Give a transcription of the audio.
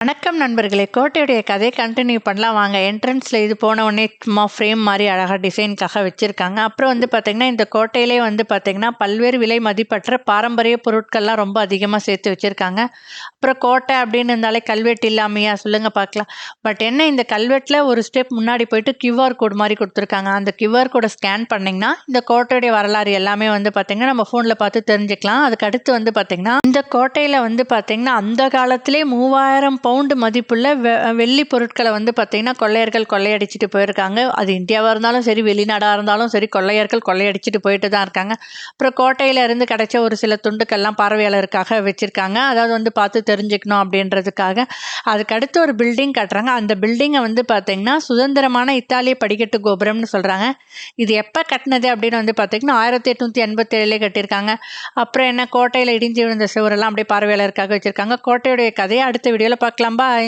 வணக்கம் நண்பர்களே, கோட்டையுடைய கதையை கண்டினியூ பண்ணலாம் வாங்க. என்ட்ரன்ஸில் இது போன உடனே சும்மா ஃப்ரேம் மாதிரி அழகாக டிசைனுக்காக வச்சுருக்காங்க. அப்புறம் வந்து பார்த்திங்கன்னா இந்த கோட்டையிலே வந்து பார்த்திங்கன்னா பல்வேறு விலை மதிப்பற்ற பாரம்பரிய பொருட்கள்லாம் ரொம்ப அதிகமாக சேர்த்து வச்சுருக்காங்க. அப்புறம் கோட்டை அப்படின்னு இருந்தாலே கல்வெட்டு இல்லாமையா சொல்லுங்கள் பார்க்கலாம். பட் என்ன, இந்த கல்வெட்டில் ஒரு ஸ்டெப் முன்னாடி போயிட்டு QR கோட் மாதிரி கொடுத்துருக்காங்க. அந்த QR கோடை ஸ்கேன் பண்ணிங்கன்னா இந்த கோட்டையுடைய வரலாறு எல்லாமே வந்து பார்த்திங்கன்னா நம்ம ஃபோனில் பார்த்து தெரிஞ்சுக்கலாம். அதுக்கு அடுத்து வந்து பார்த்திங்கன்னா இந்த கோட்டையில் வந்து பார்த்திங்கன்னா அந்த காலத்திலே 3000 பவுண்டு மதிப்புள்ள வெள்ளி பொருட்களை வந்து பார்த்திங்கன்னா கொள்ளையர்கள் கொள்ளையடிச்சிட்டு போயிருக்காங்க. அது இந்தியாவாக இருந்தாலும் சரி, வெளிநாடாக இருந்தாலும் சரி, கொள்ளையர்கள் கொள்ளையடிச்சிட்டு போயிட்டு தான் இருக்காங்க. அப்புறம் கோட்டையில இருந்து கிடைச்ச ஒரு சில துண்டுக்கள்லாம் பார்வையாளருக்காக வச்சுருக்காங்க. அதாவது வந்து பார்த்து தெரிஞ்சுக்கணும் அப்படின்றதுக்காக. அதுக்கு அடுத்து ஒரு பில்டிங் கட்டுறாங்க. அந்த பில்டிங்கை வந்து பார்த்திங்கன்னா சுதந்திரமான இத்தாலிய படிக்கட்டு கோபுரம்னு சொல்கிறாங்க. இது எப்போ கட்டினது அப்படின்னு வந்து பார்த்திங்கன்னா 1887 கட்டியிருக்காங்க. அப்புறம் என்ன, கோட்டையில் இடிஞ்சு விழுந்த சுவரெல்லாம் அப்படியே பார்வையாளருக்காக வச்சுருக்காங்க. கோட்டையுடைய கதையை அடுத்த வீடியோவில் பார்க்கலாம். பாய்.